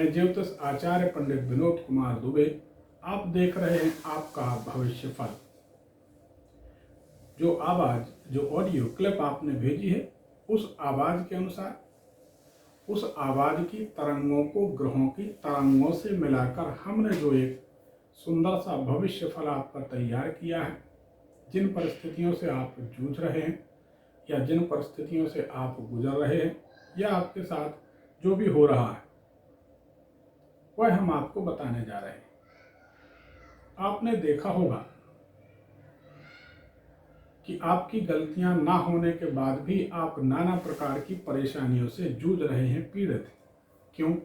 मैं ज्योतिष आचार्य पंडित विनोद कुमार दुबे। आप देख रहे हैं आपका भविष्य फल। जो आवाज, जो ऑडियो क्लिप आपने भेजी है, उस आवाज के अनुसार उस आवाज की तरंगों को ग्रहों की तरंगों से मिलाकर हमने जो एक सुंदर सा भविष्य फल आपका तैयार किया है, जिन परिस्थितियों से आप जूझ रहे हैं या जिन परिस्थितियों से आप गुजर रहे हैं या आपके साथ जो भी हो रहा है, वह हम आपको बताने जा रहे हैं। आपने देखा होगा कि आपकी गलतियां ना होने के बाद भी आप नाना प्रकार की परेशानियों से जूझ रहे हैं, पीड़ित। क्यों?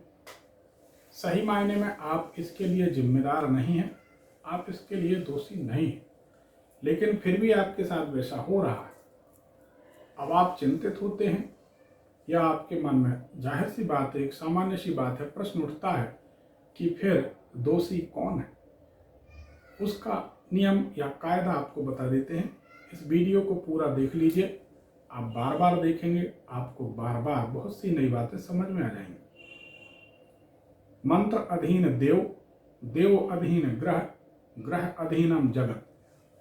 सही मायने में आप इसके लिए जिम्मेदार नहीं हैं, आप इसके लिए दोषी नहीं हैं, लेकिन फिर भी आपके साथ वैसा हो रहा है। अब आप चिंतित होते हैं या आपके मन में जाहिर सी बात है, एक सामान्य सी बात है, प्रश्न उठता है कि फिर दोषी कौन है। उसका नियम या कायदा आपको बता देते हैं। इस वीडियो को पूरा देख लीजिए। आप बार बार देखेंगे, आपको बार बार बहुत सी नई बातें समझ में आ जाएंगी। मंत्र अधीन देव, देव अधीन ग्रह, ग्रह अधीनम जगत।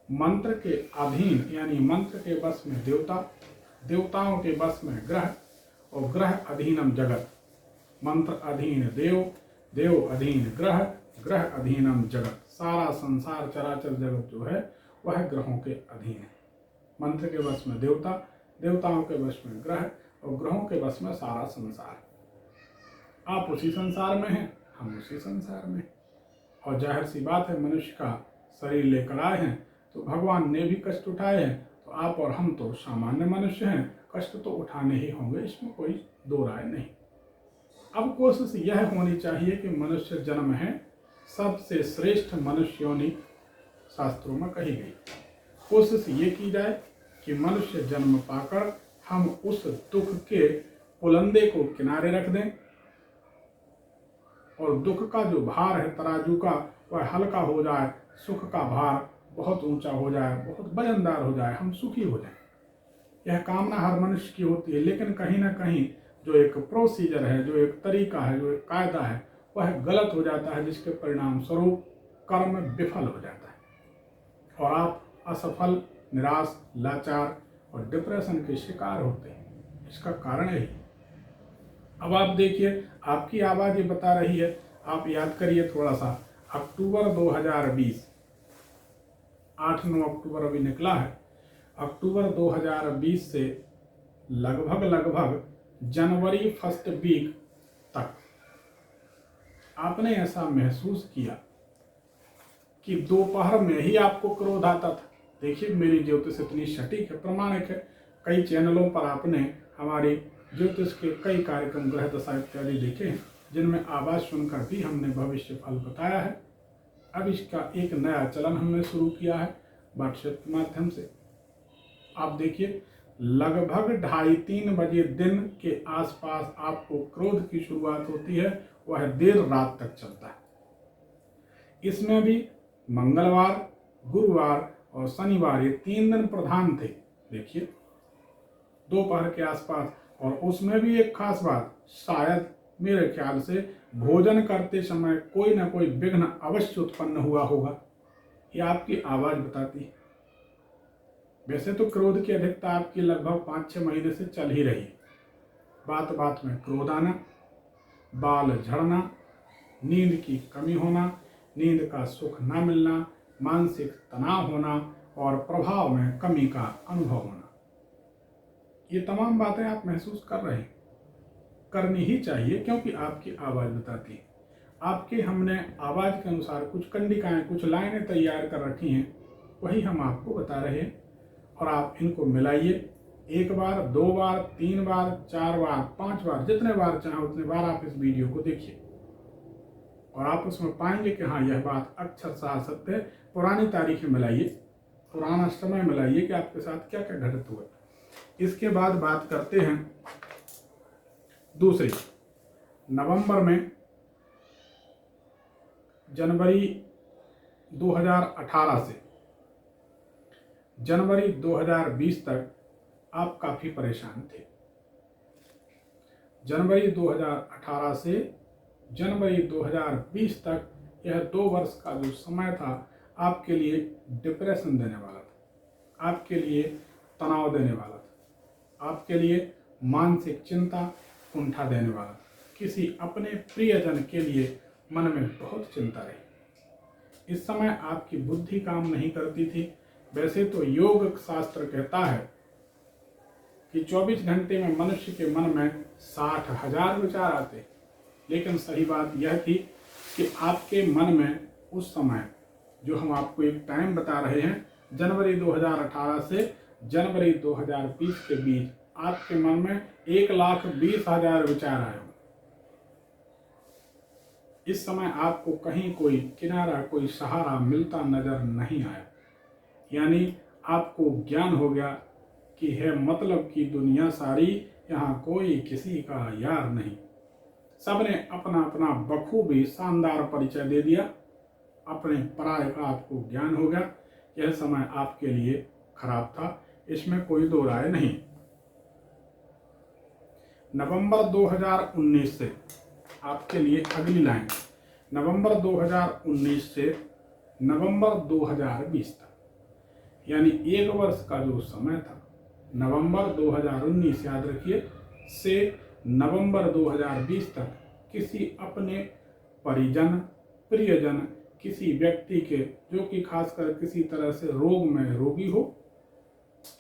मंत्र के अधीन यानी मंत्र के वश में देवता, देवताओं के वश में ग्रह और ग्रह अधीनम जगत। मंत्र अधीन देव, देव अधीन ग्रह, ग्रह अधीनम जगत। सारा संसार चराचर जगत जो है वह ग्रहों के अधीन है। मंत्र के वश में देवता, देवताओं के वश में ग्रह और ग्रहों के वश में सारा संसार। आप उसी संसार में हैं, हम उसी संसार में। और जाहिर सी बात है, मनुष्य का शरीर लेकर आए हैं तो भगवान ने भी कष्ट उठाए हैं, तो आप और हम तो सामान्य मनुष्य हैं, कष्ट तो उठाने ही होंगे, इसमें कोई दो राय नहीं। अब कोशिश यह होनी चाहिए कि मनुष्य जन्म है सबसे श्रेष्ठ मनुष्य योनि शास्त्रों में कही गई। कोशिश ये की जाए कि मनुष्य जन्म पाकर हम उस दुख के पुलंदे को किनारे रख दें और दुख का जो भार है तराजू का, वह हल्का हो जाए, सुख का भार बहुत ऊंचा हो जाए, बहुत वजनदार हो जाए, हम सुखी हो जाएं। यह कामना हर मनुष्य की होती है, लेकिन कहीं ना कहीं जो एक प्रोसीजर है, जो एक तरीका है, जो एक कायदा है, वह गलत हो जाता है, जिसके परिणाम स्वरूप कर्म विफल हो जाता है और आप असफल, निराश, लाचार और डिप्रेशन के शिकार होते हैं। इसका कारण यही। अब आप देखिए, आपकी आवाज ये बता रही है, आप याद करिए थोड़ा सा, अक्टूबर 2020, 8-9 अक्टूबर अभी निकला है। अक्टूबर 2020 से लगभग जनवरी फर्स्ट वीक तक आपने ऐसा महसूस किया कि दोपहर में ही आपको क्रोध आता था। देखिए, मेरी ज्योतिष इतनी सटीक है, प्रमाणिक है। कई चैनलों पर आपने हमारे ज्योतिष के कई कार्यक्रम, ग्रह दशा इत्यादि देखे हैं, जिनमें आवाज सुनकर भी हमने भविष्य फल बताया है। अब इसका एक नया चलन हमने शुरू किया है व्हाट्सएप के माध्यम से। आप देखिए, लगभग 2:30-3 बजे दिन के आसपास आपको क्रोध की शुरुआत होती है, वह देर रात तक चलता है। इसमें भी मंगलवार, गुरुवार और शनिवार, ये 3 दिन प्रधान थे। देखिए, दोपहर के आसपास। और उसमें भी एक खास बात, शायद मेरे ख्याल से भोजन करते समय कोई ना कोई विघ्न अवश्य उत्पन्न हुआ होगा, ये आपकी आवाज बताती है। वैसे तो क्रोध की अधिकता आपकी लगभग 5-6 महीने से चल ही रही है। बात बात में क्रोध आना, बाल झड़ना, नींद की कमी होना, नींद का सुख न मिलना, मानसिक तनाव होना और प्रभाव में कमी का अनुभव होना, ये तमाम बातें आप महसूस कर रहे हैं। करनी ही चाहिए, क्योंकि आपकी आवाज बताती है। आपके हमने आवाज के अनुसार कुछ कंडिकाएं, कुछ लाइनें तैयार कर रखी हैं, वही हम आपको बता रहे हैं। और आप इनको मिलाइए, 1 बार, 2 बार, 3 बार, 4 बार, 5 बार, जितने बार चाहें उतने बार आप इस वीडियो को देखिए और आप उसमें पाएंगे कि हाँ, यह बात अक्षरशः सत्य है। पुरानी तारीखें मिलाइए, पुराना समय मिलाइए कि आपके साथ क्या क्या घटित हुआ। इसके बाद बात करते हैं दूसरी। नवंबर में, जनवरी 2018 से जनवरी 2020 तक आप काफी परेशान थे। जनवरी 2018 से जनवरी 2020 तक यह 2 वर्ष का जो समय था आपके लिए डिप्रेशन देने वाला था, आपके लिए तनाव देने वाला था, आपके लिए मानसिक चिंता, कुंठा देने वाला था। किसी अपने प्रियजन के लिए मन में बहुत चिंता रही। इस समय आपकी बुद्धि काम नहीं करती थी। वैसे तो योग शास्त्र कहता है कि 24 घंटे में मनुष्य के मन में 60,000 विचार आते, लेकिन सही बात यह थी कि आपके मन में उस समय, जो हम आपको एक टाइम बता रहे हैं, जनवरी 2018 से जनवरी 2020 के बीच आपके मन में 1,20,000 विचार आए हों। इस समय आपको कहीं कोई किनारा, कोई सहारा मिलता नजर नहीं आया। यानी आपको ज्ञान हो गया कि है मतलब की दुनिया सारी, यहाँ कोई किसी का यार नहीं। सबने अपना अपना बखूबी शानदार परिचय दे दिया। अपने पराये का आपको ज्ञान हो गया। यह समय आपके लिए खराब था, इसमें कोई दो राय नहीं। नवंबर 2019 से आपके लिए अगली लाइन, नवंबर 2019 से नवंबर 2020 तक, यानी 1 वर्ष का जो समय था, नवंबर 2019 याद रखिए से नवंबर 2020 तक किसी अपने परिजन, प्रियजन, किसी व्यक्ति के जो कि खासकर किसी तरह से रोग में रोगी हो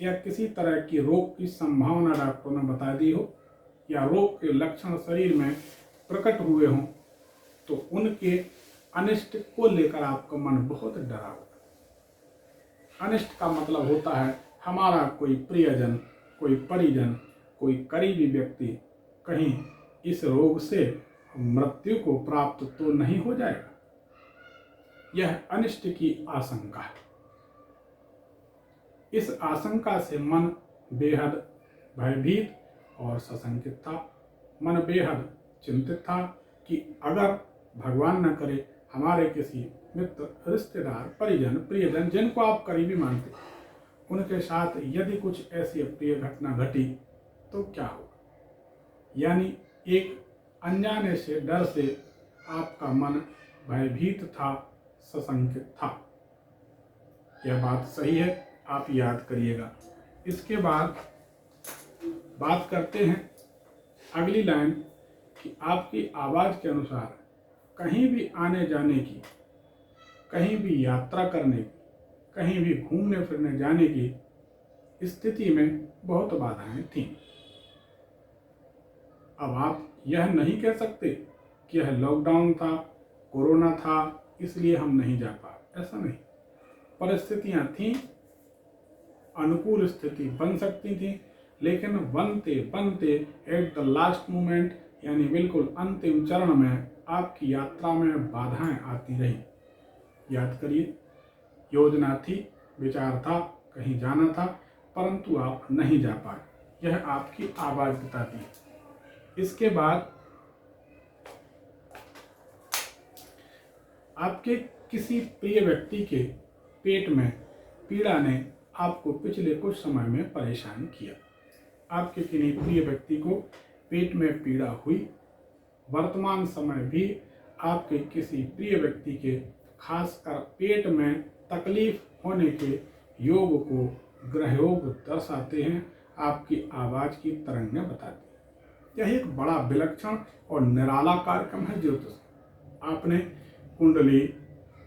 या किसी तरह की रोग की संभावना डॉक्टरों ने बता दी हो या रोग के लक्षण शरीर में प्रकट हुए हों, तो उनके अनिष्ट को लेकर आपका मन बहुत डरा होगा। अनिष्ट का मतलब होता है हमारा कोई प्रियजन, कोई परिजन, कोई करीबी व्यक्ति कहीं इस रोग से मृत्यु को प्राप्त तो नहीं हो जाएगा। यह अनिष्ट की आशंका है। इस आशंका से मन बेहद भयभीत और सशंकित था। मन बेहद चिंतित था कि अगर भगवान न करे हमारे किसी मित्र, रिश्तेदार, परिजन, प्रियजन जिनको आप करीबी मानते, उनके साथ यदि कुछ ऐसी अप्रिय घटना घटी तो क्या होगा। यानी एक अनजाने से डर से आपका मन भयभीत था, सशंकित था। यह बात सही है, आप याद करिएगा। इसके बाद बात करते हैं अगली लाइन कि आपकी आवाज़ के अनुसार कहीं भी आने जाने की, कहीं भी यात्रा करने की, कहीं भी घूमने फिरने जाने की स्थिति में बहुत बाधाएं थीं। अब आप यह नहीं कह सकते कि यह लॉकडाउन था, कोरोना था, इसलिए हम नहीं जा पाए। ऐसा नहीं, परिस्थितियां थीं, अनुकूल स्थिति बन सकती थी, लेकिन बनते बनते एट द लास्ट मोमेंट, यानी बिल्कुल अंतिम चरण में आपकी यात्रा में बाधाएं आती रही। याद करिए, योजना थी, विचार था, कहीं जाना था, परंतु आप नहीं जा पाए। यह आपकी आवाज बताती है। इसके बाद आपके किसी प्रिय व्यक्ति के पेट में पीड़ा ने आपको पिछले कुछ समय में परेशान किया। आपके किसी प्रिय व्यक्ति को पेट में पीड़ा हुई। वर्तमान समय भी आपके किसी प्रिय व्यक्ति के खासकर पेट में तकलीफ होने के योग को ग्रह योग दर्शाते हैं। आपकी आवाज़ की तरंगें बताती हैं। यह एक बड़ा विलक्षण और निराला कार्यक्रम है ज्योतिष। आपने कुंडली,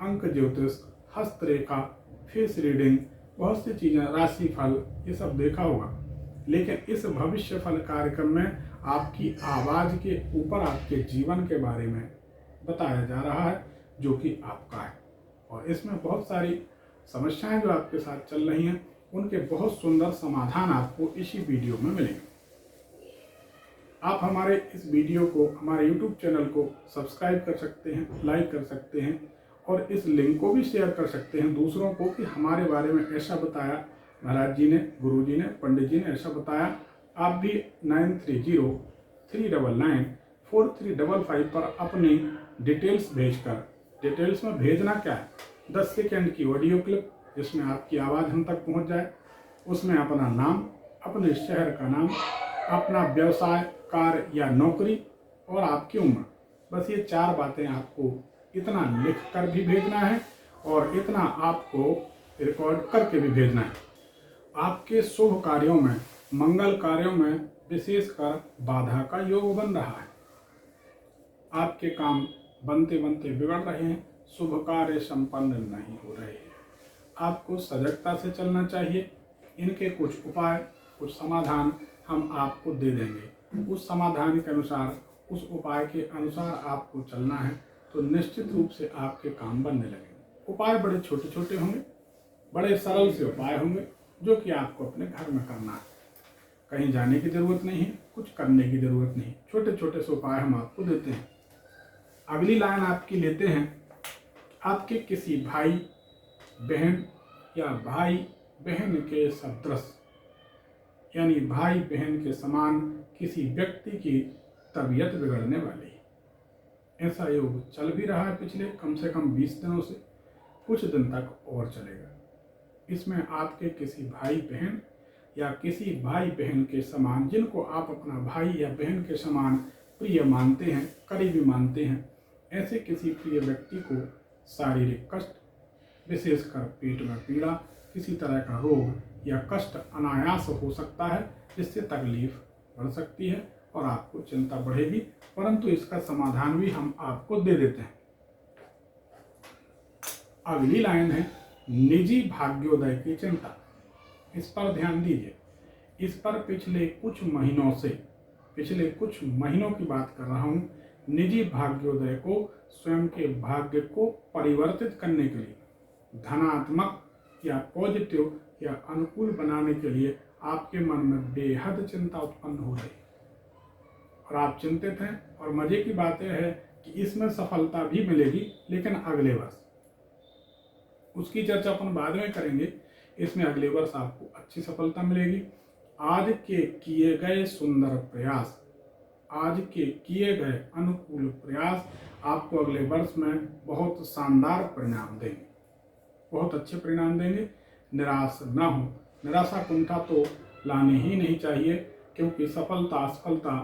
अंक ज्योतिष, हस्तरेखा, फेस रीडिंग, बहुत सी चीज़ें, राशिफल, ये सब देखा होगा, लेकिन इस भविष्य फल कार्यक्रम में आपकी आवाज़ के ऊपर आपके जीवन के बारे में बताया जा रहा है जो कि आपका है। और इसमें बहुत सारी समस्याएं जो आपके साथ चल रही हैं, उनके बहुत सुंदर समाधान आपको इसी वीडियो में मिलेंगे। आप हमारे इस वीडियो को, हमारे YouTube चैनल को सब्सक्राइब कर सकते हैं, लाइक कर सकते हैं और इस लिंक को भी शेयर कर सकते हैं दूसरों को कि हमारे बारे में ऐसा बताया महाराज जी ने, गुरु जी ने, पंडित जी ने ऐसा बताया। आप भी 9303994355 पर अपनी डिटेल्स भेजकर, डिटेल्स में भेजना क्या है, 10 सेकेंड की ऑडियो क्लिप जिसमें आपकी आवाज़ हम तक पहुंच जाए, उसमें अपना नाम, अपने शहर का नाम, अपना व्यवसाय, कार्य या नौकरी और आपकी उम्र, बस ये 4 बातें आपको इतना लिख कर भी भेजना है और इतना आपको रिकॉर्ड करके भी भेजना है। आपके शुभ कार्यों में, मंगल कार्यों में विशेषकर बाधा का योग बन रहा है। आपके काम बनते बनते बिगड़ रहे हैं, शुभ कार्य संपन्न नहीं हो रहे हैं। आपको सजगता से चलना चाहिए। इनके कुछ उपाय, कुछ समाधान हम आपको दे देंगे। उस समाधान के अनुसार, उस उपाय के अनुसार आपको चलना है तो निश्चित रूप से आपके काम बनने लगेंगे। उपाय बड़े छोटे छोटे होंगे, बड़े सरल से उपाय होंगे जो कि आपको अपने घर में करना है। कहीं जाने की जरूरत नहीं है, कुछ करने की जरूरत नहीं, छोटे छोटे से उपाय हम आपको देते हैं। अगली लाइन आपकी लेते हैं। आपके किसी भाई बहन या भाई बहन के सदृश, यानी भाई बहन के समान किसी व्यक्ति की तबीयत बिगड़ने वाली है। ऐसा योग चल भी रहा है पिछले कम से कम 20 दिनों से, कुछ दिन तक और चलेगा। इसमें आपके किसी भाई बहन या किसी भाई बहन के समान, जिनको आप अपना भाई या बहन के समान प्रिय मानते हैं, करीबी मानते हैं, ऐसे किसी प्रिय व्यक्ति को शारीरिक कष्ट, विशेषकर पेट में पीड़ा, किसी तरह का रोग या कष्ट अनायास हो सकता है, जिससे तकलीफ बढ़ सकती है और आपको चिंता बढ़ेगी, परंतु इसका समाधान भी हम आपको दे देते हैं। अगली लाइन है निजी भाग्योदय की चिंता। इस पर ध्यान दीजिए। इस पर पिछले कुछ महीनों की बात कर रहा हूँ। निजी भाग्योदय को, स्वयं के भाग्य को परिवर्तित करने के लिए, धनात्मक या पॉजिटिव या अनुकूल बनाने के लिए आपके मन में बेहद चिंता उत्पन्न हो रही है और आप चिंतित हैं। और मजे की बात यह है कि इसमें सफलता भी मिलेगी, लेकिन अगले वर्ष। उसकी चर्चा अपन बाद में करेंगे। इसमें अगले वर्ष आपको अच्छी सफलता मिलेगी। आज के किए गए सुंदर प्रयास, आज के किए गए अनुकूल प्रयास आपको अगले वर्ष में बहुत शानदार परिणाम देंगे, बहुत अच्छे परिणाम देंगे। निराश न हो। निराशा कुंठा तो लानी ही नहीं चाहिए, क्योंकि सफलता असफलता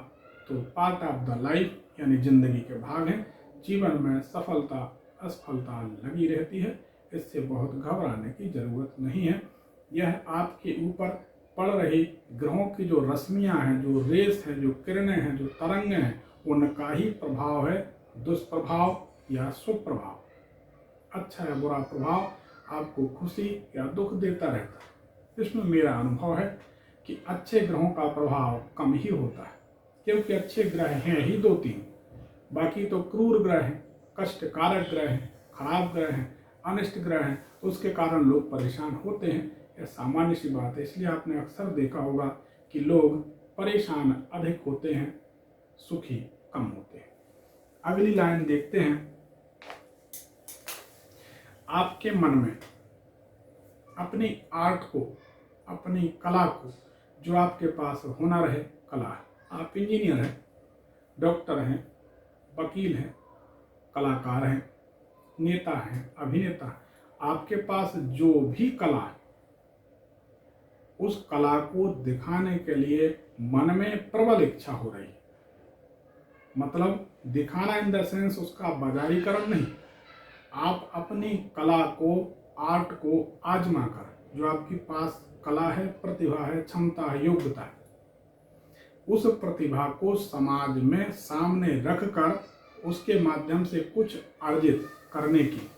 तो पार्ट ऑफ द लाइफ, यानी जिंदगी के भाग हैं। जीवन में सफलता असफलता लगी रहती है, इससे बहुत घबराने की जरूरत नहीं है। यह आपके ऊपर पड़ रही ग्रहों की जो रश्मियां हैं, जो रेस हैं, जो किरणें हैं, जो तरंगें हैं, उनका ही प्रभाव है। दुष्प्रभाव या शुभ प्रभाव, अच्छा या बुरा प्रभाव आपको खुशी या दुख देता रहता है। इसमें मेरा अनुभव है कि अच्छे ग्रहों का प्रभाव कम ही होता है, क्योंकि अच्छे ग्रह हैं ही 2-3, बाकी तो क्रूर ग्रह हैं, कष्टकारक ग्रह हैं, खराब ग्रह हैं, अनिष्ट ग्रह हैं। उसके कारण लोग परेशान होते हैं। यह सामान्य सी बात है। इसलिए आपने अक्सर देखा होगा कि लोग परेशान अधिक होते हैं, सुखी कम होते हैं। अगली लाइन देखते हैं। आपके मन में अपनी आर्ट को, अपनी कला को, जो आपके पास हुनर है, कला है, आप इंजीनियर हैं, डॉक्टर हैं, वकील हैं, कलाकार हैं, नेता हैं, अभिनेता हैं, आपके पास जो भी कला है, उस कला को दिखाने के लिए मन में प्रबल इच्छा हो रही है। मतलब दिखाना इन द सेंस उसका बाजारीकरण नहीं। आप अपनी कला को, आर्ट को आजमा कर, जो आपके पास कला है, प्रतिभा है, क्षमता है, योग्यता है, उस प्रतिभा को समाज में सामने रखकर उसके माध्यम से कुछ अर्जित करने की,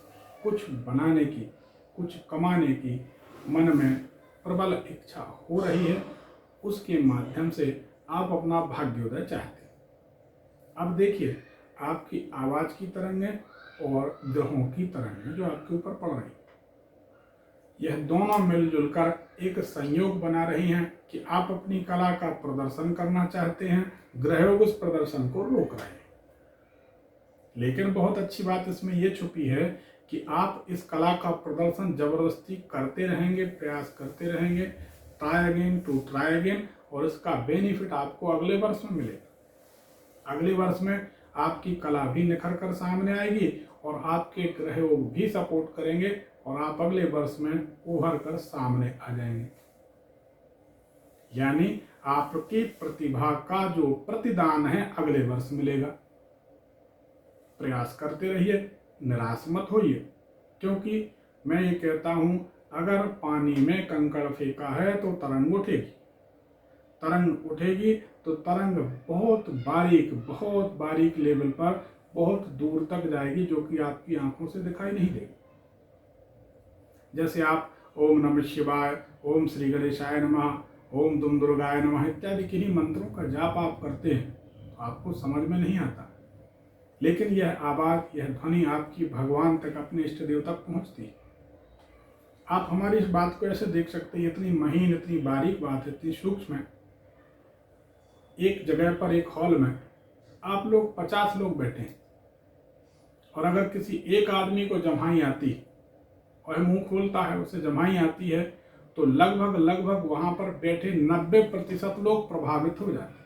कुछ बनाने की, कुछ कमाने की मन में प्रबल इच्छा हो रही है। उसके माध्यम से आप अपना भाग्योदय चाहते हैं। अब देखिए, आपकी आवाज की तरंगें और ग्रहों की तरंगें जो आपके ऊपर पड़ रही, यह दोनों मिलजुल कर एक संयोग बना रही हैं कि आप अपनी कला का प्रदर्शन करना चाहते हैं, ग्रह उस प्रदर्शन को रोक रहे हैं। लेकिन बहुत अच्छी बात इसमें यह छुपी है कि आप इस कला का प्रदर्शन जबरदस्ती करते रहेंगे, प्रयास करते रहेंगे, try again to try again, और इसका बेनिफिट आपको अगले वर्ष में मिलेगा। अगले वर्ष में आपकी कला भी निखर कर सामने आएगी और आपके ग्रह भी सपोर्ट करेंगे और आप अगले वर्ष में उभर कर सामने आ जाएंगे। यानी आपकी प्रतिभा का जो प्रतिदान है अगले वर्ष मिलेगा। प्रयास करते रहिए, निराश मत होइए, क्योंकि मैं ये कहता हूँ अगर पानी में कंकड़ फेंका है तो तरंग उठेगी। तरंग उठेगी तो तरंग बहुत बारीक लेवल पर बहुत दूर तक जाएगी, जो कि आपकी आंखों से दिखाई नहीं देगी। जैसे आप ओम नमः शिवाय, ओम श्री गणेशाय नमः, ओम दुम दुर्गाय नमः इत्यादि किन्हीं मंत्रों का जाप आप करते हैं तो आपको समझ में नहीं आता, लेकिन यह आवाज़, यह ध्वनि आपकी भगवान तक, अपने इष्ट देव तक पहुँचती है। आप हमारी इस बात को ऐसे देख सकते हैं, इतनी महीन, इतनी बारीक बात है, इतनी सूक्ष्म है। एक जगह पर, एक हॉल में आप लोग 50 लोग बैठे हैं, और अगर किसी एक आदमी को जम्हाई आती है और मुंह खोलता है, उसे जम्हाई आती है, तो लगभग वहां पर बैठे 90% लोग प्रभावित हो जाते हैं।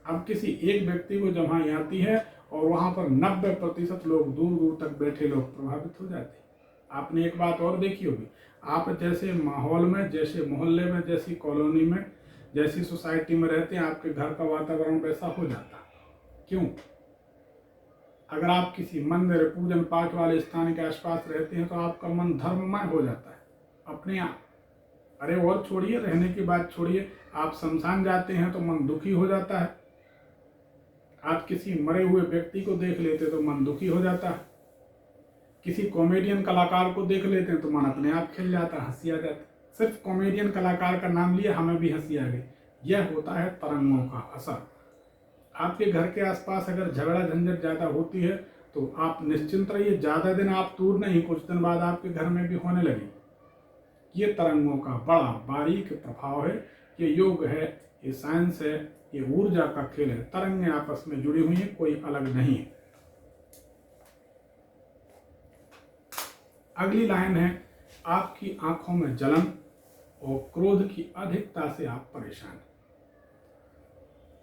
अब किसी एक व्यक्ति को जम्हाई आती है और वहां पर 90% लोग, दूर दूर तक बैठे लोग प्रभावित हो जाते हैं। आपने एक बात और देखी होगी, आप जैसे माहौल में, जैसे मोहल्ले में, जैसी कॉलोनी में, जैसी सोसाइटी में रहते हैं, आपके घर का वातावरण वैसा हो जाता है। क्यों? अगर आप किसी मंदिर, पूजन पाठ वाले स्थान के आसपास रहते हैं तो आपका मन धर्ममय हो जाता है अपने आप। अरे और छोड़िए, रहने की बात छोड़िए, आप शमशान जाते हैं तो मन दुखी हो जाता है। आप किसी मरे हुए व्यक्ति को देख लेते तो मन दुखी हो जाता है। किसी कॉमेडियन कलाकार को देख लेते हैं तो मन अपने आप खिल जाता, हंसी आ जाती। सिर्फ कॉमेडियन कलाकार का नाम लिया, हमें भी हंसी आ गई। यह होता है तरंगों का असर। आपके घर के आसपास अगर झगड़ा झंझट ज़्यादा होती है तो आप निश्चिंत रहिए, ज़्यादा दिन आप दूर नहीं, कुछ दिन बाद आपके घर में भी होने लगी। ये तरंगों का बड़ा बारीक प्रभाव है। ये योग है, ये साइंस है, ये ऊर्जा का खेल है। तरंगें आपस में जुड़ी हुई हैं, कोई अलग नहीं है। अगली लाइन है, आपकी आंखों में जलन और क्रोध की अधिकता से आप परेशान हैं।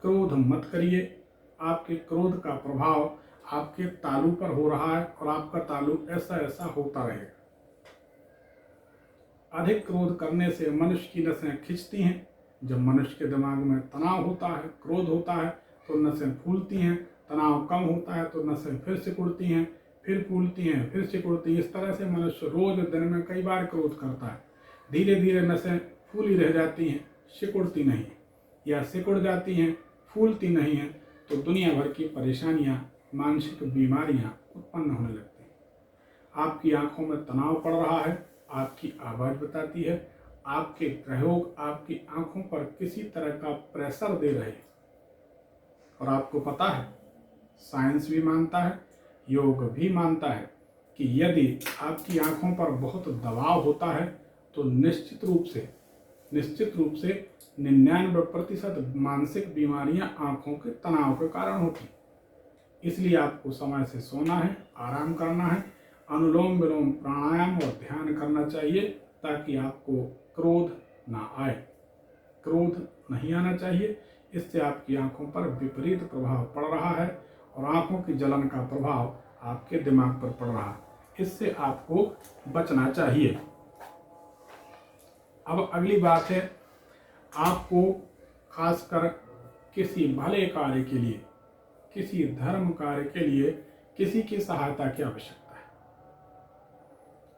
क्रोध मत करिए। आपके क्रोध का प्रभाव आपके तालू पर हो रहा है और आपका तालु ऐसा होता रहेगा। अधिक क्रोध करने से मनुष्य की नसें खिंचती हैं। जब मनुष्य के दिमाग में तनाव होता है, क्रोध होता है, तो नसें फूलती हैं। तनाव कम होता है तो नसें फिर सिकुड़ती हैं, फिर फूलती हैं, फिर सिकुड़ती हैं। इस तरह से मनुष्य रोज दिन में कई बार क्रोध करता है। धीरे धीरे नसें फूली रह जाती हैं, सिकुड़ती नहीं, या सिकुड़ जाती हैं, फूलती नहीं हैं, तो दुनिया भर की परेशानियां, मानसिक बीमारियां उत्पन्न होने लगती हैं। आपकी आंखों में तनाव पड़ रहा है, आपकी आवाज़ बताती है। आपके प्रयोग आपकी आंखों पर किसी तरह का प्रेशर दे रहे हैं। और आपको पता है, साइंस भी मानता है, योग भी मानता है कि यदि आपकी आंखों पर बहुत दबाव होता है तो निश्चित रूप से 99% मानसिक बीमारियां आंखों के तनाव के कारण होती। इसलिए आपको समय से सोना है, आराम करना है, अनुलोम विलोम प्राणायाम और ध्यान करना चाहिए, ताकि आपको क्रोध ना आए। क्रोध नहीं आना चाहिए। इससे आपकी आंखों पर विपरीत प्रभाव पड़ रहा है और आंखों की जलन का प्रभाव आपके दिमाग पर पड़ रहा है। इससे आपको बचना चाहिए। अब अगली बात है, आपको खासकर किसी भले कार्य के लिए, किसी धर्म कार्य के लिए किसी की सहायता की आवश्यकता है।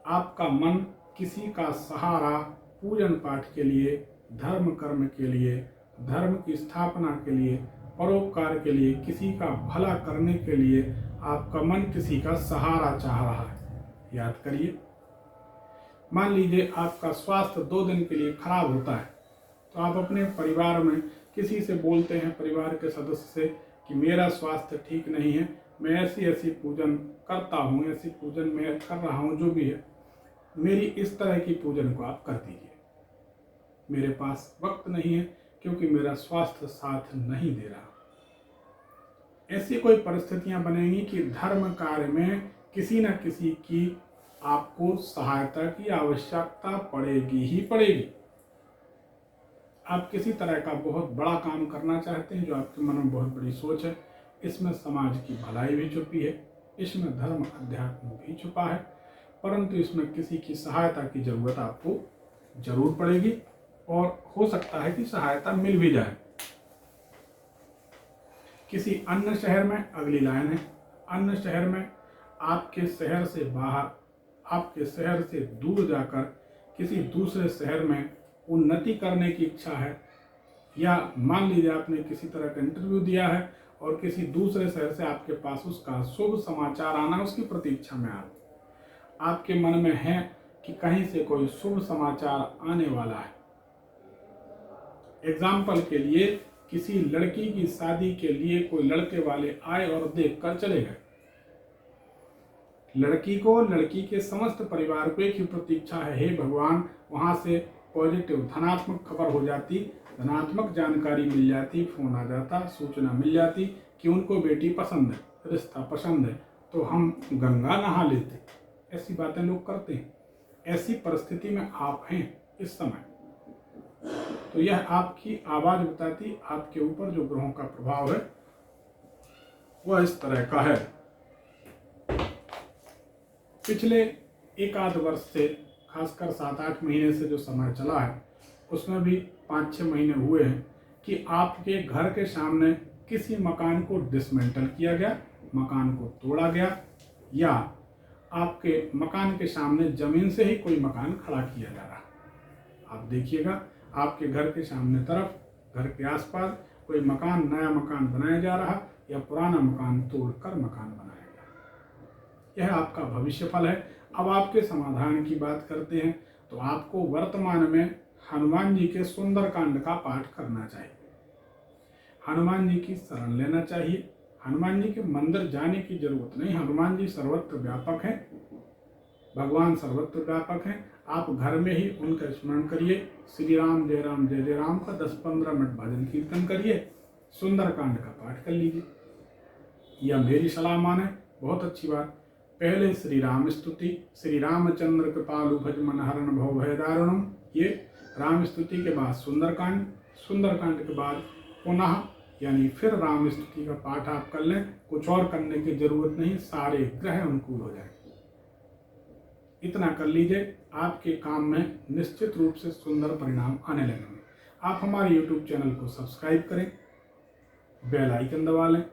आपका मन किसी का सहारा पूजन पाठ के लिए, धर्म कर्म के लिए, धर्म की स्थापना के लिए, परोपकार के लिए, किसी का भला करने के लिए आपका मन किसी का सहारा चाह रहा है। याद करिए, मान लीजिए आपका स्वास्थ्य 2 दिन के लिए खराब होता है, तो आप अपने परिवार में किसी से बोलते हैं, परिवार के सदस्य से, कि मेरा स्वास्थ्य ठीक नहीं है, मैं ऐसी पूजन करता हूँ, ऐसी पूजन मैं कर रहा हूँ, जो भी है, मेरी इस तरह की पूजन को आप कर दीजिए। मेरे पास वक्त नहीं है क्योंकि मेरा स्वास्थ्य साथ नहीं दे रहा। ऐसी कोई परिस्थितियां बनेंगी कि धर्म कार्य में किसी न किसी की आपको सहायता की आवश्यकता पड़ेगी ही पड़ेगी। आप किसी तरह का बहुत बड़ा काम करना चाहते हैं, जो आपके मन में बहुत बड़ी सोच है, इसमें समाज की भलाई भी छुपी है, इसमें धर्म अध्यात्म भी छुपा है, परंतु इसमें किसी की सहायता की जरूरत आपको जरूर पड़ेगी और हो सकता है कि सहायता मिल भी जाए। किसी अन्य शहर में, अगली लाइन है, अन्य शहर में, आपके शहर से बाहर, आपके शहर से दूर जाकर किसी दूसरे शहर में उन्नति करने की इच्छा है, या मान लीजिए आपने किसी तरह का इंटरव्यू दिया है और किसी दूसरे शहर से आपके पास उसका शुभ समाचार आना, उसकी प्रतीक्षा में आपके मन में है कि कहीं से कोई शुभ समाचार आने वाला है। एग्जाम्पल के लिए, किसी लड़की की शादी के लिए कोई लड़के वाले आए और देख कर चले गए। लड़की को, लड़की के समस्त परिवार को एक ही प्रतीक्षा है, हे भगवान वहां से पॉजिटिव धनात्मक खबर हो जाती, धनात्मक जानकारी मिल जाती, फोन आ जाता, सूचना मिल जाती कि उनको बेटी पसंद है, रिश्ता पसंद है, तो हम गंगा नहा लेते। ऐसी बातें लोग करते हैं। ऐसी परिस्थिति में आप हैं इस समय, तो यह आपकी आवाज बताती आपके ऊपर जो ग्रहों का प्रभाव है वह इस तरह का है। पिछले एक आध वर्ष से, खासकर 7-8 महीने से जो समय चला है, उसमें भी 5-6 महीने हुए हैं कि आपके घर के सामने किसी मकान को डिसमेंटल किया गया, मकान को तोड़ा गया, या आपके मकान के सामने जमीन से ही कोई मकान खड़ा किया जा रहा। आप देखिएगा, आपके घर के सामने तरफ, घर के आसपास कोई मकान, नया मकान बनाया जा रहा, या पुराना मकान तोड़कर मकान बनाया गया। यह आपका भविष्य फल है। अब आपके समाधान की बात करते हैं, तो आपको वर्तमान में हनुमान जी के सुंदरकांड का पाठ करना चाहिए, हनुमान जी की शरण लेना चाहिए। हनुमान जी के मंदिर जाने की जरूरत नहीं, हनुमान जी सर्वत्र व्यापक हैं, भगवान सर्वत्र व्यापक हैं। आप घर में ही उनका स्मरण करिए, श्री राम जय राम जय जय राम का 10-15 मिनट भजन कीर्तन करिए, सुंदरकांड का पाठ कर लीजिए। यह मेरी सलाह माने, बहुत अच्छी बात। पहले श्री राम स्तुति, श्री रामचंद्र कृपालु भज मन हरण भव भय दारुणम, ये राम स्तुति के बाद सुंदरकांड, सुंदरकांड के बाद पुनः यानी फिर राम स्तुति का पाठ आप कर लें। कुछ और करने की जरूरत नहीं, सारे ग्रह अनुकूल हो जाए। इतना कर लीजिए, आपके काम में निश्चित रूप से सुंदर परिणाम आने लगेंगे। आप हमारे YouTube चैनल को सब्सक्राइब करें, बेल आइकन दबा लें,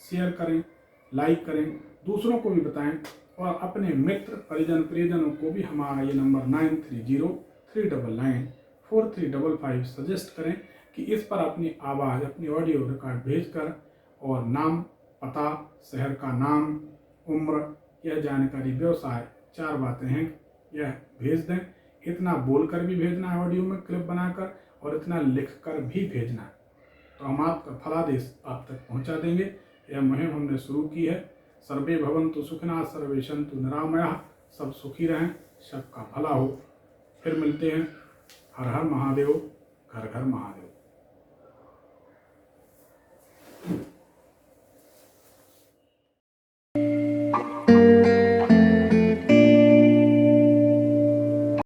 शेयर करें, लाइक करें, दूसरों को भी बताएं, और अपने मित्र परिजन प्रियजनों को भी हमारा ये नंबर 9303994355 सजेस्ट करें कि इस पर अपनी आवाज़, अपनी ऑडियो रिकॉर्ड भेजकर और नाम, पता, शहर का नाम, उम्र, यह जानकारी, व्यवसाय, 4 बातें हैं, यह भेज दें। इतना बोलकर भी भेजना है ऑडियो में क्लिप बनाकर, और इतना लिखकर भी भेजना है, तो हम आपका फलादेश आप तक पहुंचा देंगे। यह मुहिम हमने शुरू की है। सर्वे भवन्तु सुखिनः, सर्वे सन्तु निरामयाः, सब सुखी रहें, सबका भला हो। फिर मिलते हैं। हर हर महादेव, घर घर महादेव।